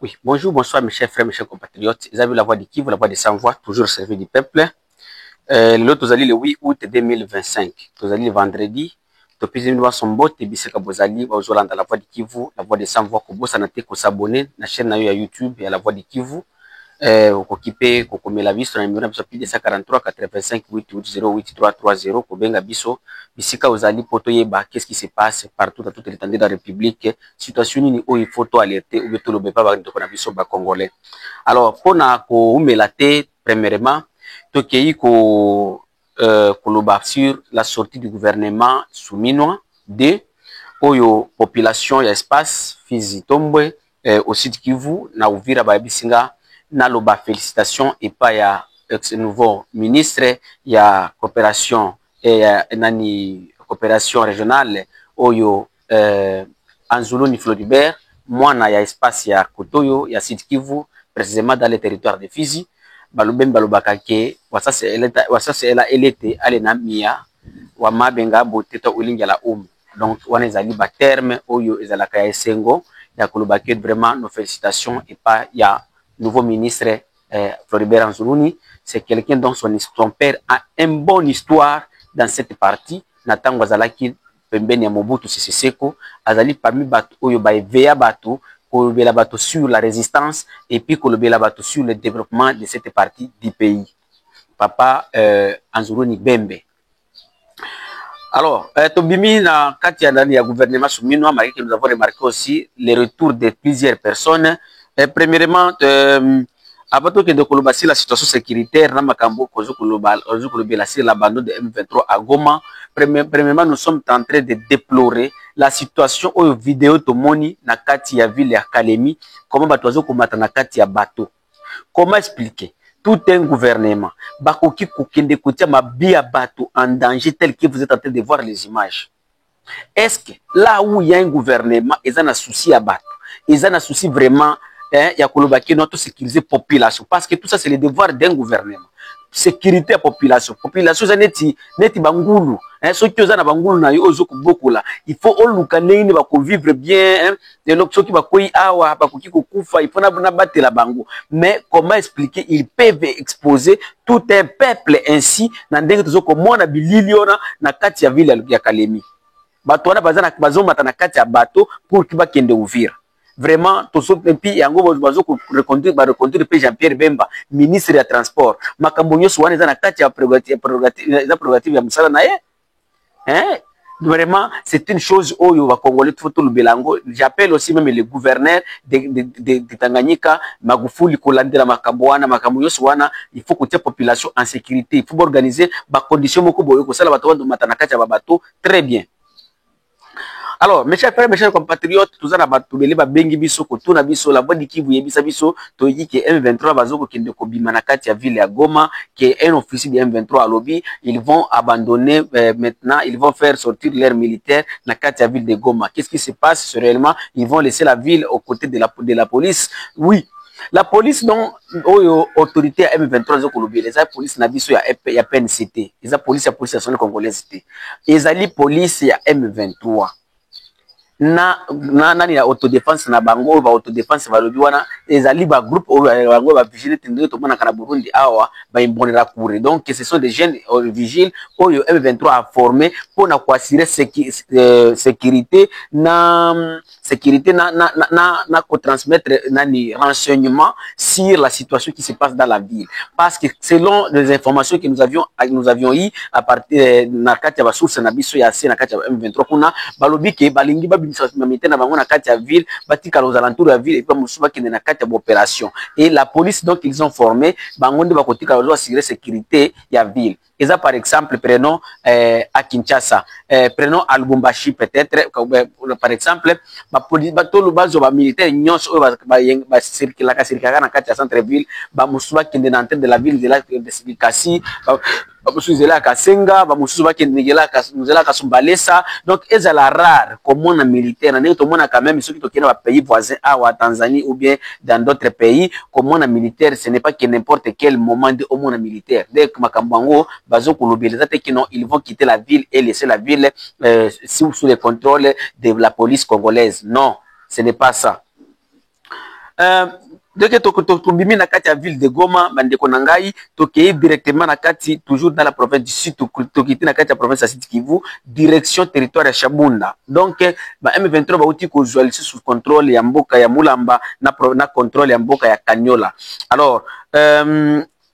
Oui, bonjour, bonsoir mes chers frères, mes chers compatriotes. Vous avez la voix de Kivu, la voix de sans-voix, toujours au service du peuple. L'autre, vous allez le 8 août 2025. Vous allez le vendredi. Topisi nous son bot, et biseka bozali, dans la voix de Kivu, la voix de sans-voix, ko sanate, ko s'abonner, na chaîne na YouTube, et à la voix de Kivu. Kokipe kokomela biso na numéro biso plus de 143 85 88 0330 kobenga biso bisika ozali poto yeba qu'est-ce qui se passe partout dans toute l'étendue de la République situation nini o il faut to alerter ou to lobe ba ndeko na biso ba congolais. Alors pona ko umela te premièrement to kei ko koloba sur la sortie du gouvernement souminois de oyo population ya espace Fizi Tombwe au sud Kivu na Uvira ba bisinga naloba félicitations et pas ya ce nouveau ministre ya coopération et nani coopération régionale oyo Anzulu ni Floribert mwana ya espace ya Kotoyo ya Sud Kivu précisément dans le territoire de Fizi balobem balobaka ke wasase ela elete ale na mia wa mabenga boteta ulingela donc wana ezali ba terme oyo ezalaka ya esengo ya koloba ke vraiment nos félicitations et pas ya nouveau ministre Floribert Anzuluni, c'est quelqu'un dont son père a une bonne histoire dans cette partie. Nathan Wazalaki, Pembeni ya Mobutu Sese Seko, Azali parmi Bato, Oyo Veya Bato, Kolobela Bato sur la résistance et puis Kolobela Bato sur le développement de cette partie du pays. Papa Anzuluni Bembe. Alors, Tobimi na Katia Dani, gouvernement souminois, que nous avons remarqué aussi le retour de plusieurs personnes. Premièrement, avant que de kolobasi la situation sécuritaire, na makambo kozo kolobela sur l'abandon de M23 à Goma. Premièrement, nous sommes en train de déplorer la situation au vidéo tomoni na Katia ville ya Kalemi, comment batozo komata na Katia bateau. Comment expliquer? Tout un gouvernement, bakoki kokende kotia mabia bateau en danger tel que vous êtes en train de voir les images. Est-ce que là où il y a un gouvernement, ils ont un souci à battre, ils ont un souci vraiment, il y a notre sécuriser la population, parce que tout ça c'est le devoir d'un gouvernement. Sécurité à population, population c'est neti bangulu, ceux qui ont na bangulu na yo ozoko beaucoup là, il faut oluka nini ba ko vivre bien, de l'option qui ba koi awa ba ko kufa, il faut na battre la bango. Mais comment expliquer, ils peuvent exposer tout un peuple ainsi na ndenge tozoko mona bililiona na kati ya ville ya Kalemi. Bato wana bazo mata na kati ya bateau pour ki bakende Uvira. Vraiment toso puis yango bazo ko reconduire pe Jean-Pierre Bemba ministre ya transport makambo nyoso wana eza na kati ya prérogative ya musala na ye. Vraiment c'est une chose oyo ba Congolais faut tout le belango. J'appelle aussi même le gouverneur de Tanganyika Magufuli kolandela makambo wana makambo nyoso wana, il faut que la population en sécurité, il faut organiser ba conditions moko boyo ko sala bato wana mata na kati ya bateau très bien. Alors, mes chers frères, mes chers compatriotes, tout ça, ba bengi biso, kotuna biso, la voix de Kivu yebisa biso, to dit que M23 bazoko kende kobima na kati ya ville ya Goma, que un officier de M23 à lobby, ils vont abandonner maintenant, ils vont faire sortir leurs militaires na kati ya ville de Goma. Qu'est-ce qui se passe réellement? Ils vont laisser la ville aux côtés de la police. Oui. La police non autorité à M23 zokolobi les police na biso ya PNCT, les police nationale congolaise té. Ezali police ya M23. Nani ya autodéfense na bango ba autodéfense balobi wana ezali ba groupe bango ba vigile tendé to mona kana Burundi awa ba imbonera courir. Donc ce sont des jeunes vigiles oyo M23 a formé pour na assurer sécurité na transmettre nani renseignement sur la situation qui se passe dans la ville, parce que selon les informations que nous avions eu à partir na kati ya ba source na biso ya na kati ya M23 kuna balobi ke balingi ba na bango na kati ya ville batika aux alentours de la ville et puis musuba kende na kati ya opération, et la police donc ils ont formé bango nde bakotika lo assurer sécurité ya ville. Et ça, par exemple, prenons à Kinshasa, prenons à Lubumbashi peut-être, par exemple, les militaires circulent dans le centre-ville, qui est dans de la ville de Kassi, bamusuzela kasenga bamusuzu bakendela kasumbalesa. Donc ezala rare comme on a militaire na to mona quand même ceux qui tokena ba pays voisins à Tanzanie ou bien dans d'autres pays comme on a militaire, ce n'est pas que n'importe quel moment de au monde militaire dès que makambango bazo kolobeleza te que non, ils vont quitter la ville et laisser la ville sous le contrôle de la police congolaise. Non, ce n'est pas ça. dès que tobimi na kati ya ville de Goma bandeko na ngai tokei directement na kati toujours dans la province du Sud tokiti na kati ya province ya Sud Kivu direction territoire ya Shabunda. Donc ba M23 bauti ko jouer sous contrôle ya mboka ya Mulamba na contrôle ya mboka ya Kanyola. Alors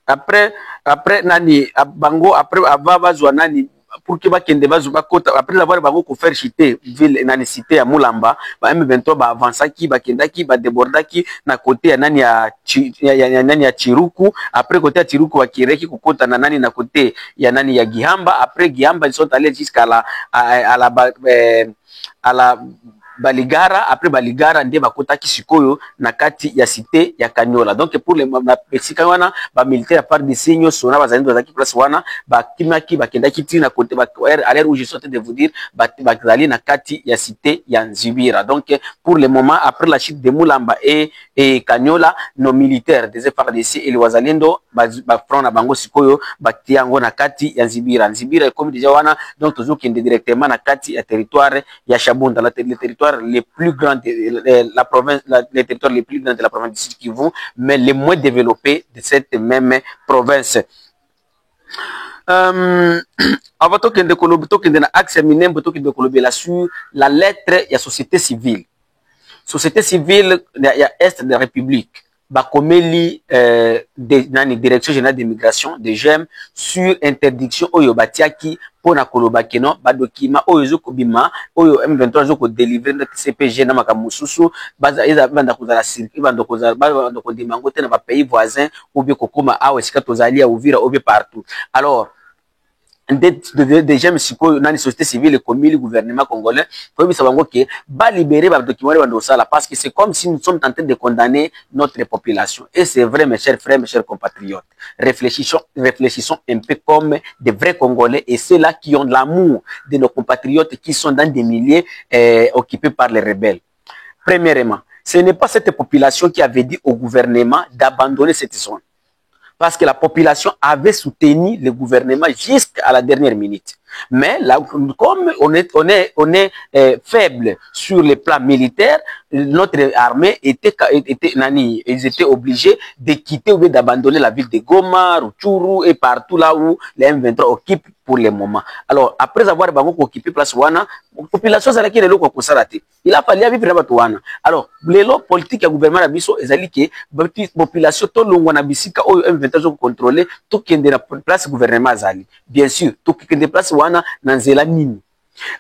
après nani bango après abazwa nani pour que bakende bazuba kota après avoir bango ko faire chiter ville nani cité ya Mulamba ba M23 ba avançaki bakendaki ba débordaki na côté ya nani ya nani ya Chiruku. Après côté ya Chiruku bakireki kokota na nani na côté ya nani ya Gihamba. Après Gihamba ils sont allés jusqu'à la Baligara. Après Baligara nde bakotaki sikoyo na kati ya cité ya Kanyola. Donc pour les pesika wana ba militaire à part des signes sona bazali bazaki place wana bakimaki bakendaki tina côté à l'air où je souhaitais de vous dire bazali na kati ya cité ya Nzibira. Donc pour le moment après la chute de Mulamba et Kanyola nos militaires des FARDC et les Wazalendo ba front na bango sikoyo batiango na kati ya Nzibira. Nzibira comme déjà wana donc toujours kende directement na kati ya territoire ya Shabunda, le territoire les plus grands de la province, les territoires les plus grands de la province du Sud Kivu, mais les moins développés de cette même province. Avant de na axe minembo sur la lettre ya société civile. Société civile ya Est de la République. Bakomeli direction générale d'immigration de GEM sur interdiction oyo batiaki pona koloba keno ba document oyo zokobima oyo M23 zoko délivrer na CPG na makamususu baza eza banda kozala circuit banda ko dimango te na ba pays voisins ou bien kokoma awe sika tozali ya Uvira ou bien partout. Alors déjà misiko nani société civile comme le gouvernement congolais faut bien savoir que ba libérer ba documents bando sala parce que c'est comme si nous sommes en train de condamner notre population et c'est vrai mes chers frères, mes chers compatriotes. Réfléchissons un peu comme des vrais Congolais et ceux-là qui ont l'amour de nos compatriotes qui sont dans des milliers occupés par les rebelles. Premièrement, ce n'est pas cette population qui avait dit au gouvernement d'abandonner cette zone. Parce que la population avait soutenu le gouvernement jusqu'à la dernière minute. Mais là, comme on est faible sur le plan militaire, notre armée ils étaient obligés de quitter ou d'abandonner la ville de Goma, Rutshuru et partout là où les M23 occupent pour le moment. Alors, après avoir occupé place wana, la population s'est dit il a fallu vivre là wana. Alors, les politique du gouvernement nabiso ezali que la population to longwana bisika oyo M23 contrôler tout qui est de la place gouvernement azali. Bien sûr, tout qui est de place wana nanzela nini.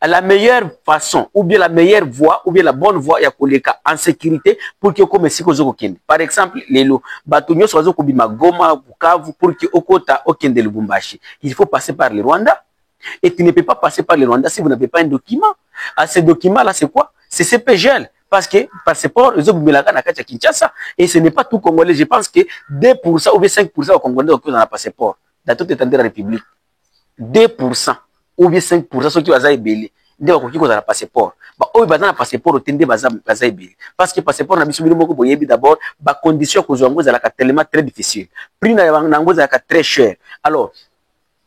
La meilleure façon ou bien la meilleure voie ou bien la bonne voie ya koleka en sécurité pour que comme siko zoko kende. Par exemple, lelo batonyo sozo kobima Goma, Bukavu pour que okota okende Lubumbashi. Il faut passer par le Rwanda et tu ne peux pas passer par le Rwanda si vous n'avez pas un document. À ce document là c'est quoi? C'est CPGL. Parce que passeport, ils ont na kati ya Kinshasa et ce n'est pas tout Congolais. Je pense que 2% ou bien 5% au Congolais ont un passeport dans toute l'étendue de la République. 2% ou bien 5% ceux qui ont belé nde bakoki kozala passeport ba oyo baza na passeport otende baza ebele parce que passeport na biso bino moko boyebi d'abord ba condition kozwa ngo ezalaka tellement très difficile, prix na yango ezalaka très cher. Alors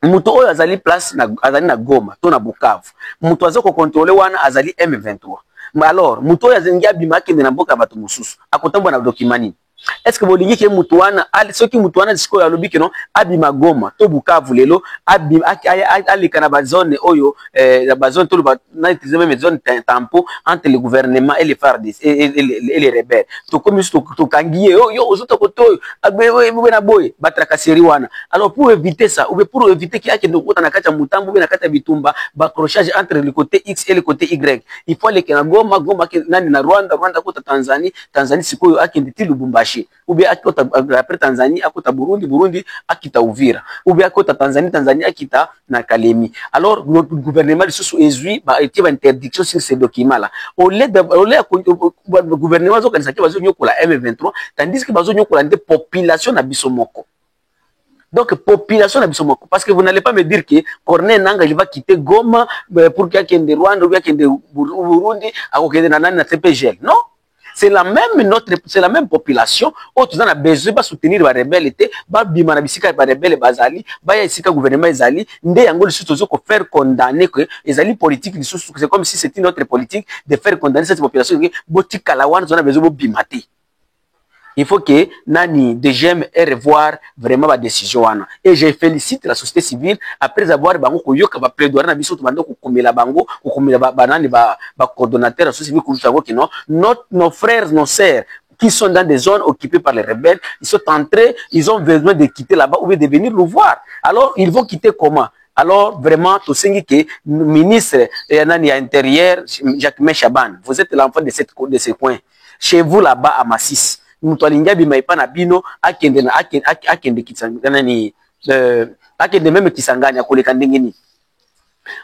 muto oyo azali place na azali na Goma to na Bukavu muto aza ko contrôler wana azali M23. Mais alors muto oyo azengi abima kende na mboka bato mususu akotambwa na document nini? Est-ce que bolingi ke mutuana ali soki mutuana disiko ya lobi keno abima Goma to Bukavu lelo abima alika na bazone oyo la bazone to ba na utilisé même zone tampon entre le gouvernement et les FARDC et les rebelles to comme to kangiye yo ozoto koto agbe na boy batraka seri wana. Alors pour éviter ça ou pour éviter qu'il y ait ndokota na kata mutambo na kata bitumba ba crochage entre le côté X et le côté Y, il faut aller na Goma nani na Rwanda kota Tanzanie sikoyo akende ti Lubumbashi ou bien akota après Tanzanie akota Burundi akita Uvira ou bien akota Tanzanie akita na Kalemi. Alors notre gouvernement sous ezui ba été interdiction sur ces documents là au lieu le gouvernement zo kanisa ke bazo nyokola M23 tandis que bazo nyokola des population na bisomoko. Donc population na bisomoko parce que vous n'allez pas me dire que Corneille Nangaa il va quitter Goma pour qu'il y ait des Rwanda ou bien qu'il y ait des Burundi à côté de na CPGL. Non. C'est la même population. Autres on a besoin de soutenir les rebelles, ba bima na bisika ba rebelles bazali, ba ya isika gouvernement ezali, nde yango le surtout ko faire condamner que ezali politique, c'est comme si c'était notre politique de faire condamner cette population que botika la wana on a besoin de bimati. il faut que nani DGM et revoir vraiment la décision wana. Et je félicite la société civile après avoir bango koyoka ba plaidoyer na biso to bando ko komela bango ko komela banani ba coordonnateur la société civile ko savoir que non nos frères nos sœurs qui sont dans des zones occupées par les rebelles, ils sont entrés, ils ont besoin de quitter là-bas ou de venir le voir. Alors ils vont quitter comment? Alors, vraiment, tout ce qui est ministre et intérieur, Jacques Chaban, vous êtes l'enfant de ces coins. Chez vous là-bas à Massis, nous tolinga bimaipa na bino akende kisangani akende même kisangani akoleka ndengeni.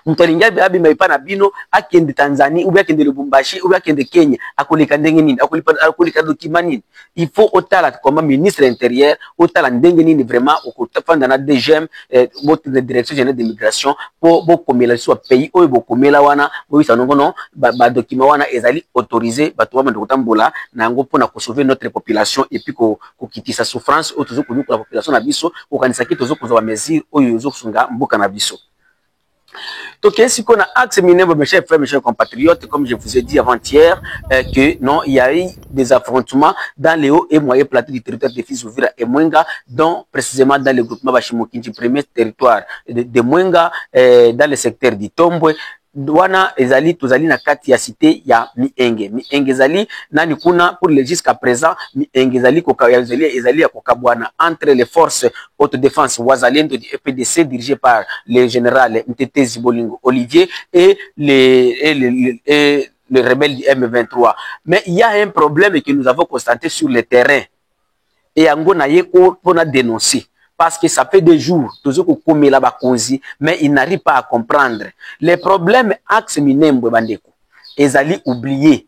Mtolinga abi maipa na bino akende Tanzanie ou bien akende Lubumbashi ou bien akende Kenya akoleka ndenge nini akoleka document nini. Il faut otala comme ministre intérieur otala ndenge nini vraiment okutafanda na DGM votre direction générale de migration pour bokomela soit pays oyo bokomela wana bo bisa nongono ba document wana ezali autorisé bato ba ndokotambola na ngo pona ko sauver notre population et puis ko kitisa souffrance otozo ko la population na biso okanisa ki tozo ko za mesure oyo zo kusunga mboka na biso. Donc, ainsi qu'on a axe minable, mes chers frères, mes chers compatriotes, comme je vous ai dit avant-hier, que non, il y a eu des affrontements dans les hauts et moyens plateaux du territoire de Fizi, Uvira et Mwenga, dont précisément dans le groupement Bashimokinji, premier territoire de Mwenga, dans le secteur d'Itombwe. Wana ezali tozali na kati ya cité ya Mienge ezali nani kuna pour le jusqu'à présent Mienge ezali ezali ya kokabwana entre les forces autodéfense wazalendo du EPDC dirigé par le général Mtete Zibolingo Olivier et le rebelle du M23. Mais il y a un problème que nous avons constaté sur le terrain et ango na yeko pour dénoncer. Parce que ça fait des jours, mais il n'arrive pas à comprendre. Les problèmes axe Minembwe bandeko, ezali oublié.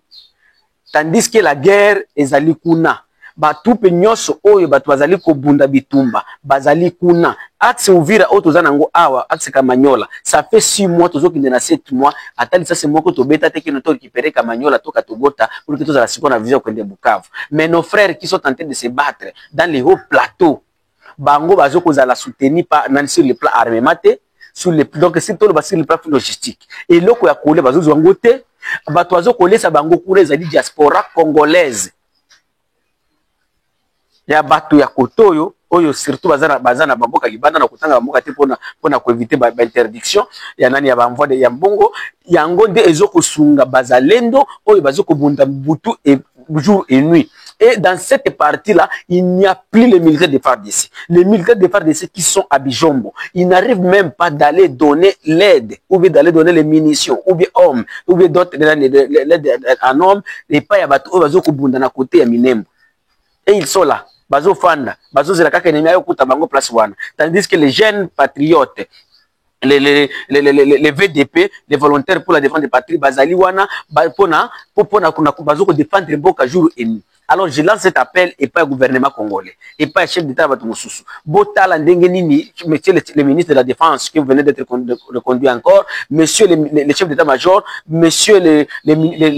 Tandis que la guerre ezali kuna. Batu pe nyoso oyo batu bazali ko bunda bitumba, bazali kuna. Axe Uvira o tozana ngo awa, axe Kamanyola. Ça fait 6 mois tozo ki na 7 mois, atali ça c'est moko to beta te ki no to récupérer Kamanyola to katogota pour que tous la siko na vision ko de Bukavu. Mais nos frères qui sont en train de se battre dans les hauts plateaux bango bazo kozala soutenu par sur le plan armement sur le donc c'est tout sur le plan logistique et loko ya kole bazo zwangote bato bazo kolesa bango kule za diaspora congolaise ya bato ya kotoyo oyo surtout bazana bamboka libanda na kutanga bamboka te pona ko éviter ba interdiction ya nani ya bamvoi de ya mbongo yango nde ezoko sunga bazalendo oyo bazoko bunda butu et jour et nuit. Et dans cette partie-là, il n'y a plus les militaires de FARDC. Les militaires de FARDC qui sont à Bijombo, ils n'arrivent même pas d'aller donner l'aide, ou bien d'aller donner les munitions, ou bien hommes, ou bien d'autres, l'aide en hommes, et pas à bateau, bazo kubunda na côté à Minembo. Et ils sont là. Bazo fanda, bazo zelaka kenemi ayo kuta bango place wana. Tandis que les jeunes patriotes, les VDP, les volontaires pour la défense des patries, bazali wana, pona kuna bazo ko défendre mboka jour et nuit. Alors je lance cet appel et pas au gouvernement congolais et pas au chef d'État Batumususu. Botala Ndengenini, monsieur le ministre de la Défense qui venait d'être reconduit encore, monsieur le chef d'État-major, monsieur le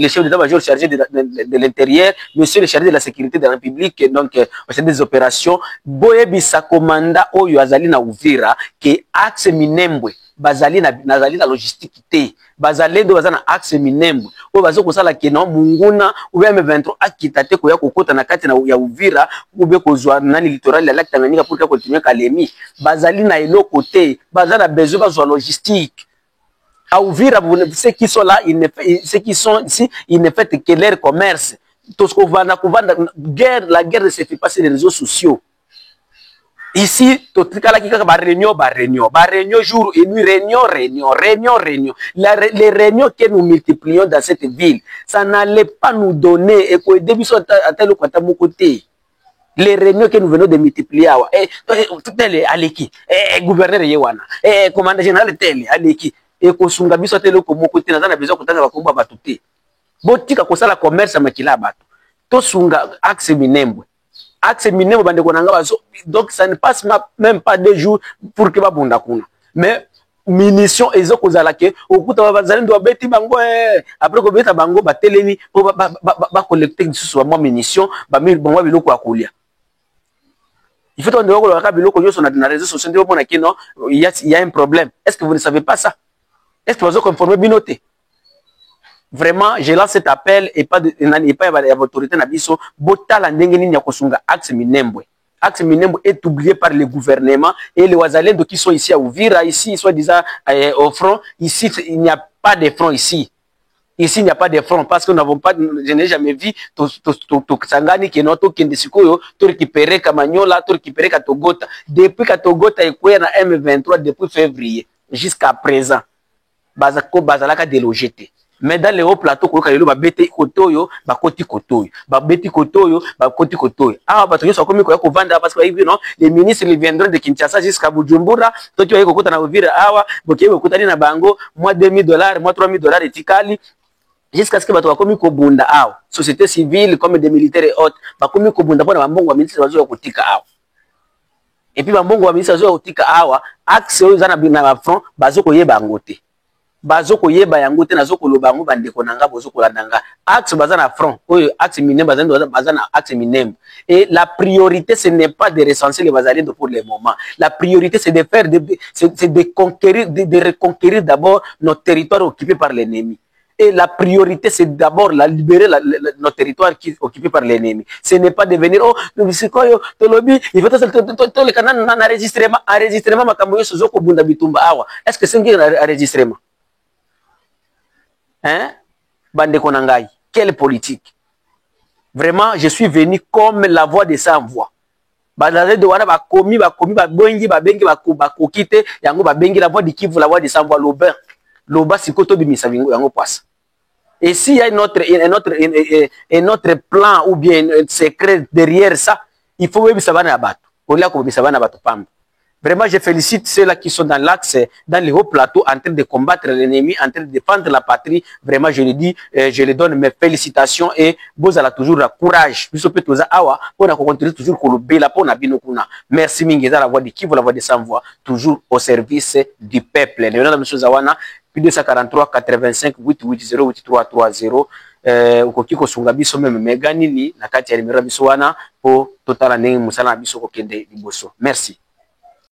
chef d'État-major chargé de l'intérieur, monsieur le chargé de la sécurité de la République, donc au des opérations, Boyebisa Komanda Oyo Azali na Uvira, qui axe Minembwe. Bazali na logistique te bazali ndo bazana axe Minembwe o bazo kosala keno munguna ou bien M23 akitate ko ya kokota na kati na ya Uvira ou bien kozwa nani littoral ya Lac Tanganyika pour continuer Kalemi bazali na eloko te bazana besoin bazwa logistique à Uvira ceux qui sont là ceux qui sont ici ils ne font que leur commerce tout ce qu'on va na guerre la guerre ne se fait pas sur les réseaux sociaux. Ici, tout la qui réunion jour et nuit, réunion. Les réunions que nous multiplions dans cette ville, ça n'allait pas nous donner et qu'au début, à tel ou à mon côté. Les réunions que nous venons de multiplier, tel Aleki, gouverneur Yewana, commandant général tel Aleki, et qu'on s'unga biso tel ou mon côté, nous avons besoin de faire combat batouté. Botika kosala commerce à makila bato. To sunga axe Minembwe. Axe Minembwe bande konanga baso donc ça ne passe même pas 2 jours pour que babunda kuna mais munitions ezo kozala ke okuta bazali ndo beti bango après ko beta bango batelemi ba collecter sur moi munitions ba bango biloko akolia il faut tondeko lo ka biloko nyoso na réseaux sociaux ndebo mona ke non il y a un problème. Est-ce que vous ne savez pas ça? Est-ce que vous avez conformé binoté? Vraiment, je lance cet appel et pas l'autorité Nabiso, Botala Ndengeni Nyakosunga, Axe Minembwe. Axe Minembwe est oublié par le gouvernement et les Ouazalendo qui sont ici à Ouvira, ici, soi-disant au front. Ici, il n'y a pas de front ici. Ici, il n'y a pas de front parce que nous n'avons pas, je n'ai jamais vu Sangani qui est notre Kendisikoyo, tout récupéré Kamanyola, tout récupéré Katogota. Depuis Katogota est quoi na M23 depuis février jusqu'à présent. Bazako Bazalaka délogé. Mais dans les hauts plateaux, quand il y a des kotoyo, bakoti kotoyo, babeti kotoyo, bakoti kotoyo. Ah, parce que ça comme quoi qu'on vendre parce que non, les ministres ils viendront de Kinshasa jusqu'à Bujumbura, toi tu as écouté na Uvira awa, boké écouté na bango, moi $2000, moi $3000 et tikali. Jusqu'à ce que bato bakomi ko bunda awa, société civile comme des militaires et autres, bakomi ko bunda pona bambongo wa ministre bazo kotika awa. Et puis bambongo wa ministre bazo kotika awa, axe aux ana bina front, bazo ko yeba ngote. Bazoko yeba yango te nazoko lobango bandeko nanga bozoko landanga axe bazana front oyo axe minem bazana axe minem et la priorité ce n'est pas de recenser les bazaliens pour le moment, la priorité c'est de faire c'est de conquérir de reconquérir d'abord notre territoire occupé par l'ennemi. Et la priorité, c'est d'abord la libérer notre territoire qui est occupé par l'ennemi. Ce n'est pas de venir, oh, c'est quoi, Tolobi, il faut que le canal enregistrement, Makamoyo, Sozoko, Bunda Bitumba, Awa. Est-ce que c'est un enregistrement? Hein? Bande Konangai. Quelle politique? Vraiment, je suis venu comme la voix de sans voix. Bazale de wana bakomi babongi babengi bakokite yango babengi la voix de Kivu, la voix de sans voix loba. Loba sikoto bimisa yango passe. Et s'il y a un autre plan ou bien un secret derrière ça, il faut que ça va na bato. Vraiment, je félicite ceux-là qui sont dans l'axe, dans les hauts plateaux, en train de combattre l'ennemi, en train de défendre la patrie. Vraiment, je le dis, je les donne mes félicitations et vous avez toujours le courage. On a continué toujours merci Mingeza, la voix de qui vous la voix de sans voix, toujours au service du peuple. Plus 243 85 880 8330 ukoki kosunga biso meme megani ni na kati ya numéro biso wana po totala ndenge musala biso kokende liboso. Merci.